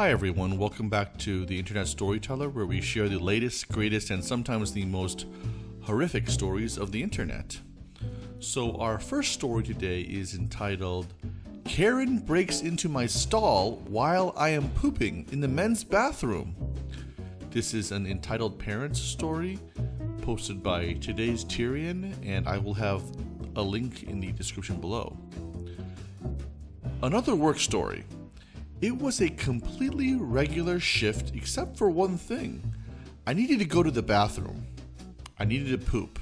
Hi everyone, welcome back to the Internet Storyteller, where we share the latest, greatest, and sometimes the most horrific stories of the internet. So our first story today is entitled, Karen Breaks Into My Stall While I Am Pooping in the Men's Bathroom. This is an entitled parents story posted by Today's Tyrion, and I will have a link in the description below. Another work story. It was a completely regular shift except for one thing. I needed to go to the bathroom. I needed to poop.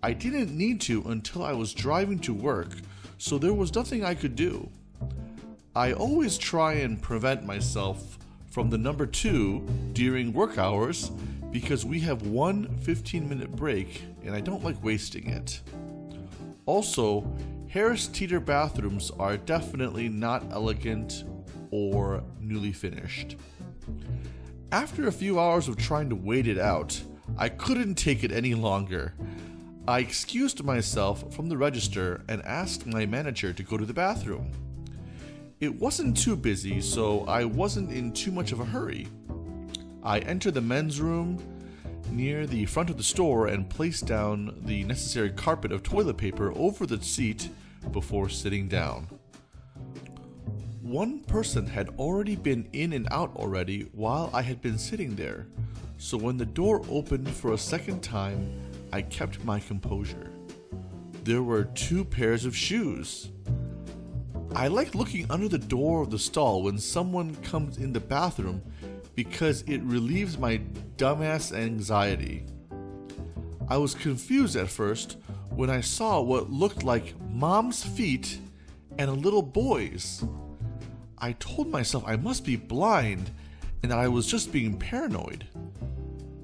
I didn't need to until I was driving to work, so there was nothing I could do. I always try and prevent myself from the number 2 during work hours because we have one 15-minute break and I don't like wasting it. Also, Harris Teeter bathrooms are definitely not elegant or newly finished. After a few hours of trying to wait it out, I couldn't take it any longer. I excused myself from the register and asked my manager to go to the bathroom. It wasn't too busy, so I wasn't in too much of a hurry. I entered the men's room near the front of the store and placed down the necessary carpet of toilet paper over the seat before sitting down. One person had already been in and out already while I had been sitting there, so when the door opened for a second time, I kept my composure. There were 2 pairs of shoes. I like looking under the door of the stall when someone comes in the bathroom because it relieves my dumbass anxiety. I was confused at first when I saw what looked like mom's feet and a little boy's. I told myself I must be blind and that I was just being paranoid.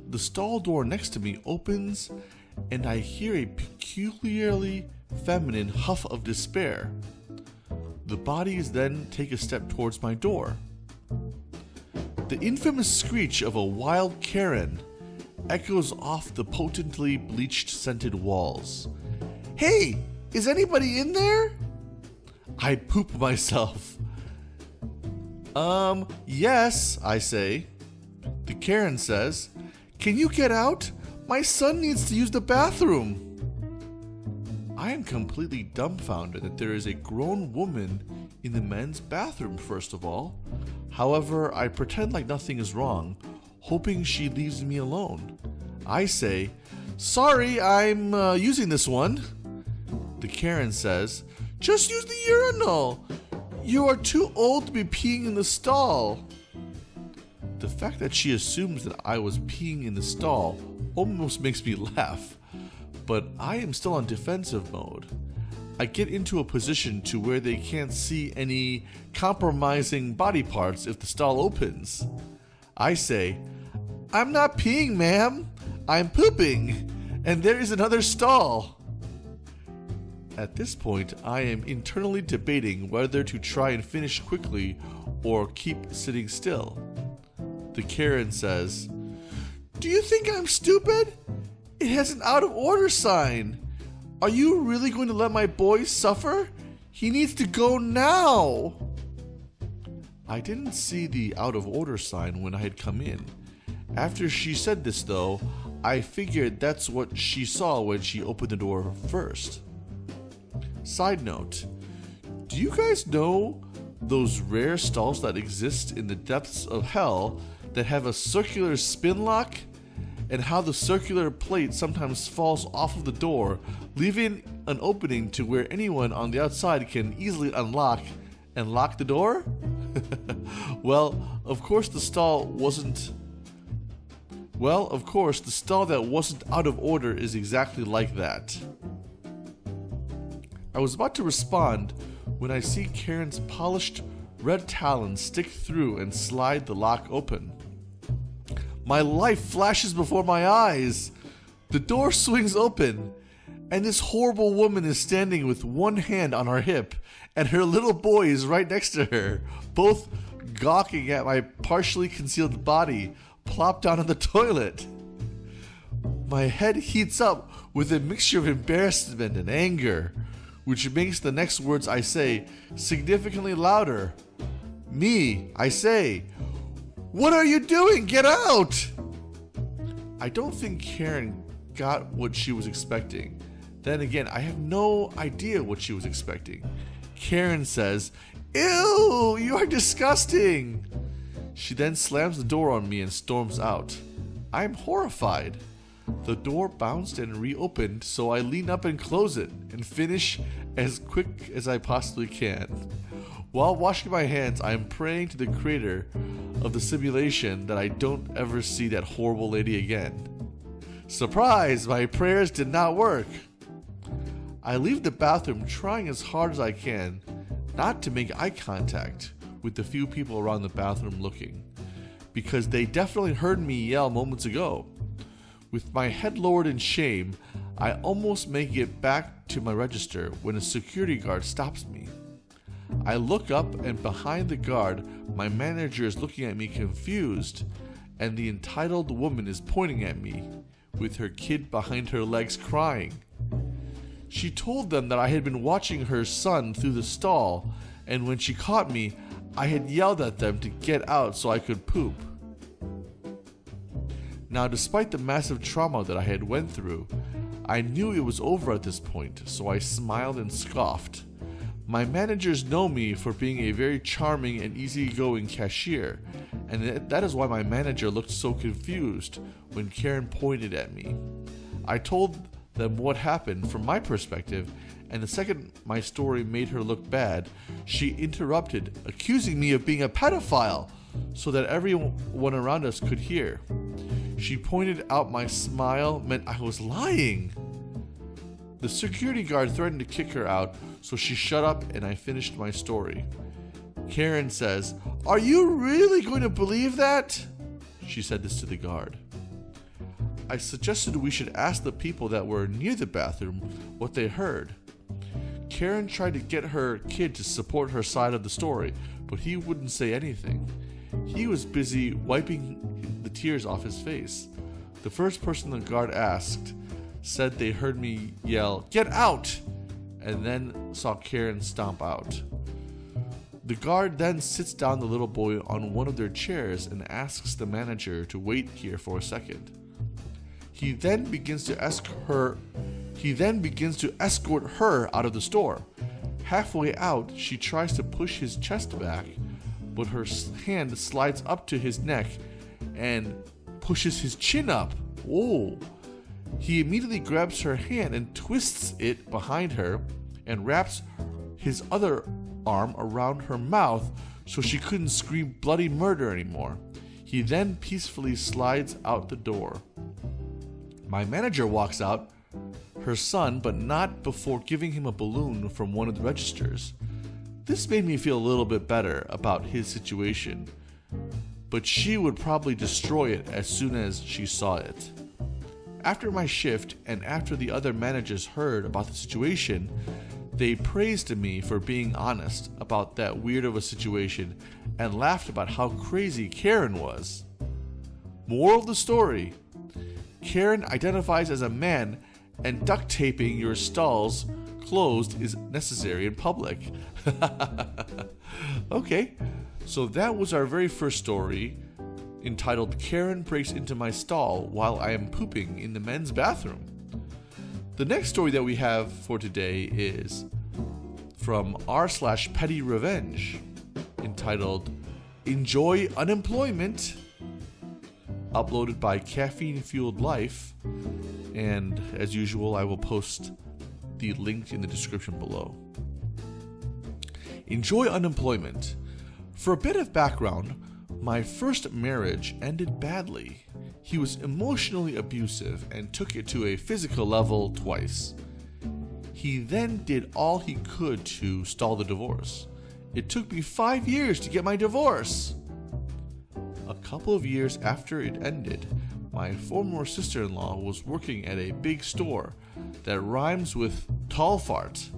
The stall door next to me opens and I hear a peculiarly feminine huff of despair. The bodies then take a step towards my door. The infamous screech of a wild Karen echoes off the potently bleached scented walls. Hey, is anybody in there? I poop myself. Yes, I say. The Karen says, can you get out? My son needs to use the bathroom. I am completely dumbfounded that there is a grown woman in the men's bathroom, first of all. However, I pretend like nothing is wrong, hoping she leaves me alone. I say, sorry, I'm using this one. The Karen says, just use the urinal. You are too old to be peeing in the stall. The fact that she assumes that I was peeing in the stall almost makes me laugh, but I am still on defensive mode. I get into a position to where they can't see any compromising body parts if the stall opens. I say, I'm not peeing, ma'am. I'm pooping, and there is another stall. At this point, I am internally debating whether to try and finish quickly or keep sitting still. The Karen says, do you think I'm stupid? It has an out of order sign. Are you really going to let my boy suffer? He needs to go now. I didn't see the out of order sign when I had come in. After she said this though, I figured that's what she saw when she opened the door first. Side note, do you guys know those rare stalls that exist in the depths of hell that have a circular spin lock? And how the circular plate sometimes falls off of the door, leaving an opening to where anyone on the outside can easily unlock and lock the door? Well, of course the stall that wasn't out of order is exactly like that. I was about to respond when I see Karen's polished red talons stick through and slide the lock open. My life flashes before my eyes. The door swings open, and this horrible woman is standing with one hand on her hip, and her little boy is right next to her, both gawking at my partially concealed body plopped down on the toilet. My head heats up with a mixture of embarrassment and anger, which makes the next words I say significantly louder. Me, I say, What are you doing? Get out! I don't think Karen got what she was expecting. Then again, I have no idea what she was expecting. Karen says, "Ew, you are disgusting." She then slams the door on me and storms out. I'm horrified. The door bounced and reopened, so I lean up and close it and finish as quick as I possibly can. While washing my hands, I am praying to the creator of the simulation that I don't ever see that horrible lady again. Surprise! My prayers did not work. I leave the bathroom trying as hard as I can not to make eye contact with the few people around the bathroom looking, because they definitely heard me yell moments ago. With my head lowered in shame, I almost make it back to my register when a security guard stops me. I look up, and behind the guard, my manager is looking at me confused, and the entitled woman is pointing at me with her kid behind her legs crying. She told them that I had been watching her son through the stall, and when she caught me, I had yelled at them to get out so I could poop. Now, despite the massive trauma that I had went through, I knew it was over at this point, so I smiled and scoffed. My managers know me for being a very charming and easygoing cashier, and that is why my manager looked so confused when Karen pointed at me. I told them what happened from my perspective, and the second my story made her look bad, she interrupted, accusing me of being a pedophile, so that everyone around us could hear. She pointed out my smile meant I was lying. The security guard threatened to kick her out, so she shut up and I finished my story. Karen says, "Are you really going to believe that?" She said this to the guard. I suggested we should ask the people that were near the bathroom what they heard. Karen tried to get her kid to support her side of the story, but he wouldn't say anything. He was busy wiping the tears off his face. The first person the guard asked said they heard me yell, "Get out!" and then saw Karen stomp out. The guard then sits down the little boy on one of their chairs and asks the manager to wait here for a second. He then begins to escort her out of the store. Halfway out, she tries to push his chest back, but her hand slides up to his neck and pushes his chin up. Whoa! He immediately grabs her hand and twists it behind her and wraps his other arm around her mouth so she couldn't scream bloody murder anymore. He then peacefully slides out the door. My manager walks out, her son, but not before giving him a balloon from one of the registers. This made me feel a little bit better about his situation, but she would probably destroy it as soon as she saw it. After my shift, and after the other managers heard about the situation, they praised me for being honest about that weird of a situation and laughed about how crazy Karen was. Moral of the story: Karen identifies as a man, and duct taping your stalls closed is necessary in public. Okay, so that was our very first story, entitled "Karen Breaks Into My Stall While I Am Pooping in the Men's Bathroom." The next story that we have for today is from r/Petty Revenge, entitled "Enjoy Unemployment," uploaded by Caffeine Fueled Life, and as usual I will post the link in the description below. Enjoy unemployment. For a bit of background, my first marriage ended badly. He was emotionally abusive and took it to a physical level twice. He then did all he could to stall the divorce. It took me 5 years to get my divorce. A couple of years after it ended, my former sister-in-law was working at a big store that rhymes with tall fart.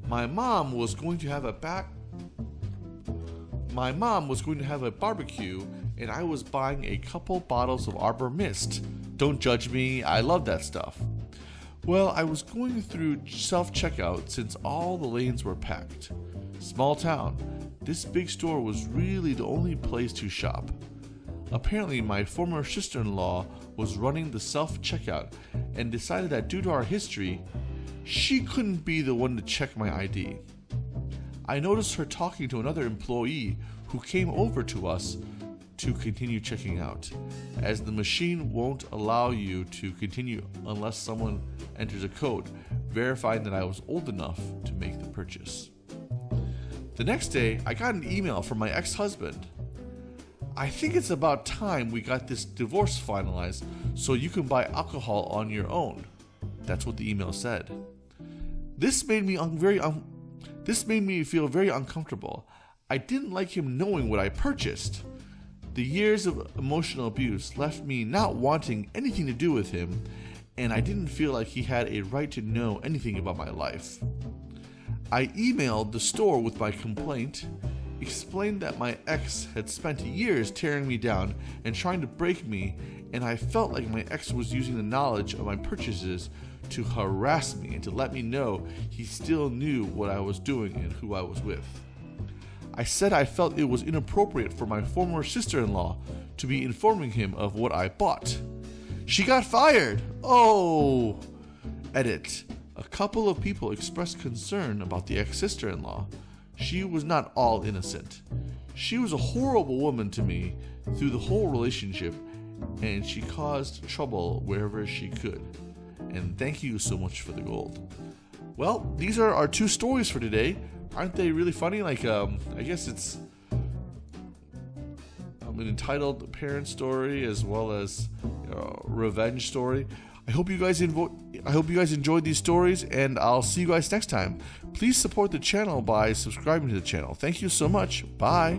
My mom was going to have a barbecue, and I was buying a couple bottles of Arbor Mist. Don't judge me, I love that stuff. Well, I was going through self-checkout since all the lanes were packed. Small town. this big store was really the only place to shop. Apparently, my former sister-in-law was running the self-checkout and decided that due to our history, she couldn't be the one to check my ID. I noticed her talking to another employee who came over to us to continue checking out, as the machine won't allow you to continue unless someone enters a code verifying that I was old enough to make the purchase. The next day, I got an email from my ex-husband. I think it's about time we got this divorce finalized so you can buy alcohol on your own. That's what the email said. This made me feel very uncomfortable. I didn't like him knowing what I purchased. The years of emotional abuse left me not wanting anything to do with him, and I didn't feel like he had a right to know anything about my life. I emailed the store with my complaint, explained that my ex had spent years tearing me down and trying to break me, and I felt like my ex was using the knowledge of my purchases to harass me and to let me know he still knew what I was doing and who I was with. I said I felt it was inappropriate for my former sister-in-law to be informing him of what I bought. She got fired! Oh! Edit. A couple of people expressed concern about the ex-sister-in-law. She was not all innocent. She was a horrible woman to me through the whole relationship, and she caused trouble wherever she could. And thank you so much for the gold. Well, these are our two stories for today. Aren't they really funny? I guess it's an entitled parent story as well as revenge story. I hope you guys enjoyed these stories, and I'll see you guys next time. Please support the channel by subscribing to the channel. Thank you so much. Bye.